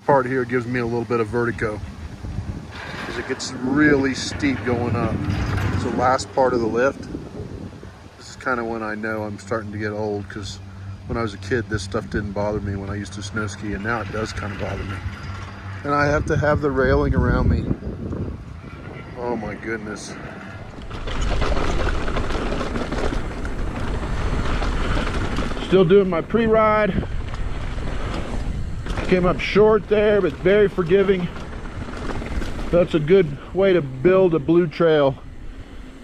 part here gives me a little bit of vertigo because it gets really steep going up. So last part of the lift, this is kind of when I know I'm starting to get old, because when I was a kid, this stuff didn't bother me when I used to snow ski, and now it does kind of bother me. And I have to have the railing around me. Oh my goodness. Still doing my pre-ride. Came up short there, but very forgiving. That's a good way to build a blue trail.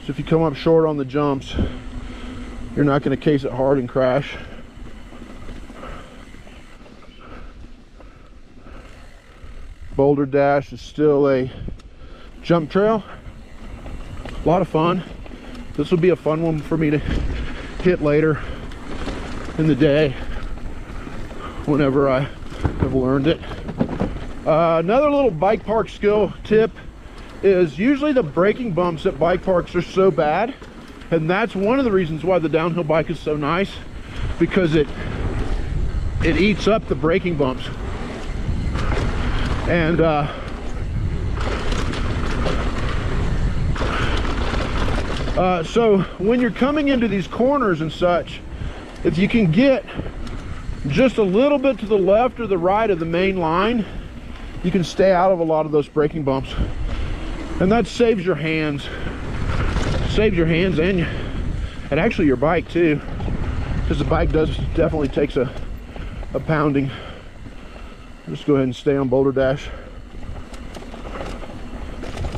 So if you come up short on the jumps, you're not going to case it hard and crash. Boulder Dash is still a jump trail. A lot of fun. This will be a fun one for me to hit later in the day whenever I have learned it. Another little bike park skill tip is usually the braking bumps at bike parks are so bad, and that's one of the reasons why the downhill bike is so nice, because it eats up the braking bumps. And so when you're coming into these corners and such, if you can get just a little bit to the left or the right of the main line, you can stay out of a lot of those braking bumps, and that saves your hands. And actually your bike too, because the bike definitely takes a pounding. Just go ahead and stay on Boulder Dash.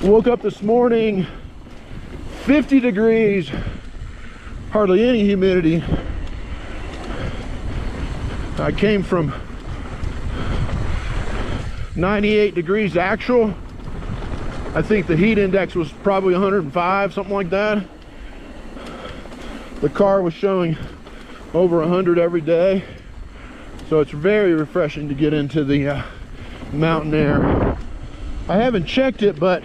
Woke up this morning, 50 degrees, hardly any humidity. I came from 98 degrees actual. I think the heat index was probably 105, something like that. The car was showing over 100 every day. So it's very refreshing to get into the mountain air. I haven't checked it, but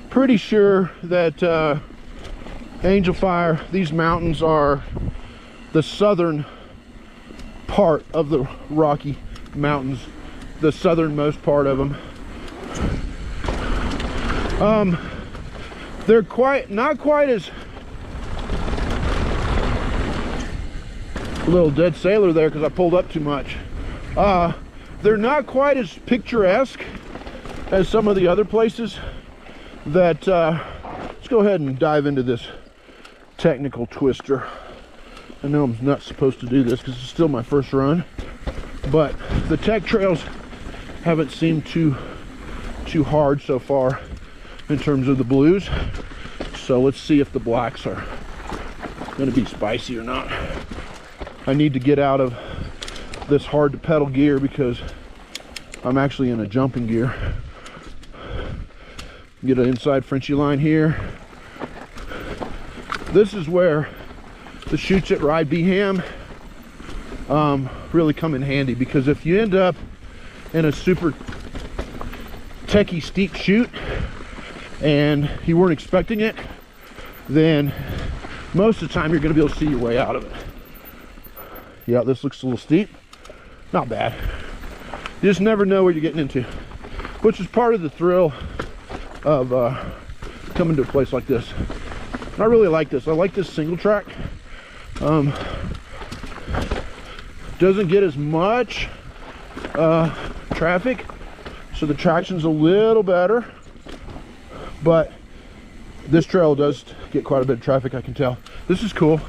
pretty sure that Angel Fire, these mountains are the southern part of the Rocky Mountains, the southernmost part of them. They're not quite as, a little dead sailor there because I pulled up too much. They're not quite as picturesque as some of the other places that, let's go ahead and dive into this technical twister. I know I'm not supposed to do this because it's still my first run, but the tech trails haven't seemed too hard so far in terms of the blues. So let's see if the blacks are going to be spicy or not. I need to get out of this hard to pedal gear because I'm actually in a jumping gear. Get an inside Frenchy line here. This is where the chutes at Ride Beham really come in handy, because if you end up in a super techie steep chute and you weren't expecting it, then most of the time you're going to be able to see your way out of it. Yeah, this looks a little steep. Not bad. You just never know what you're getting into, which is part of the thrill of coming to a place like this. And I really like this. I like this single track. Doesn't get as much traffic, so the traction's a little better, but this trail does get quite a bit of traffic, I can tell. This is cool.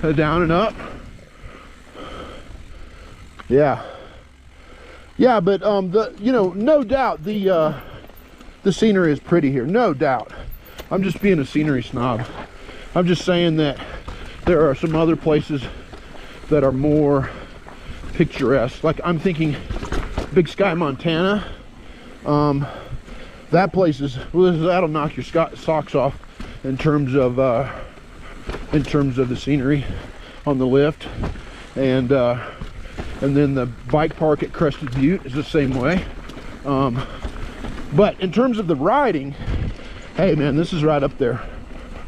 Down and up. Yeah, but no doubt the scenery is pretty here, no doubt. I'm just being a scenery snob. I'm just saying that there are some other places that are more picturesque. Like I'm thinking Big Sky, Montana. That place is, well, that'll knock your socks off in terms of the scenery on the lift, and then the bike park at Crested Butte is the same way. But in terms of the riding, hey man, this is right up there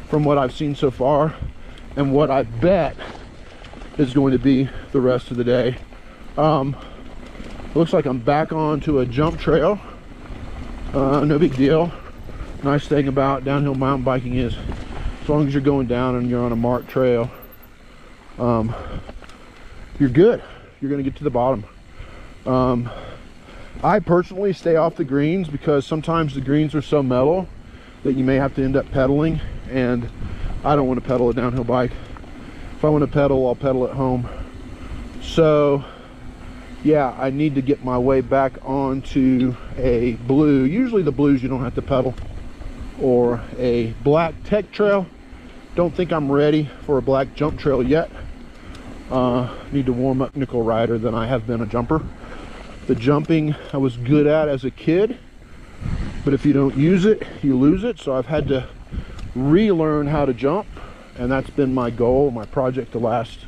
from what I've seen so far and what I bet is going to be the rest of the day. Looks like I'm back onto a jump trail. No big deal. Nice thing about downhill mountain biking is, as long as you're going down and you're on a marked trail, you're good. You're gonna get to the bottom. I personally stay off the greens because sometimes the greens are so mellow that you may have to end up pedaling, and I don't want to pedal a downhill bike. If I want to pedal, I'll pedal at home. So yeah, I need to get my way back onto a blue. Usually the blues you don't have to pedal, or a black tech trail. Don't think I'm ready for a black jump trail yet. Need to warm up nickel rider than I have been a jumper. The jumping I was good at as a kid, but if you don't use it, you lose it. So I've had to relearn how to jump, and that's been my goal, my project to last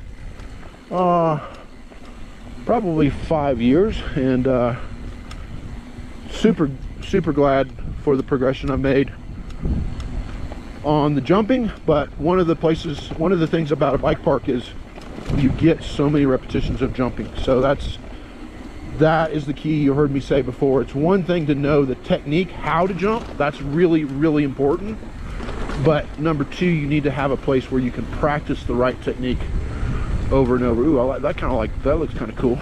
probably 5 years, and super glad for the progression I've made on the jumping. But one of the things about a bike park is you get so many repetitions of jumping. So that is the key. You heard me say before, it's one thing to know the technique, how to jump. That's really, really important. But number two, you need to have a place where you can practice the right technique over and over. Ooh, I like that. That looks kind of cool.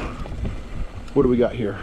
What do we got here?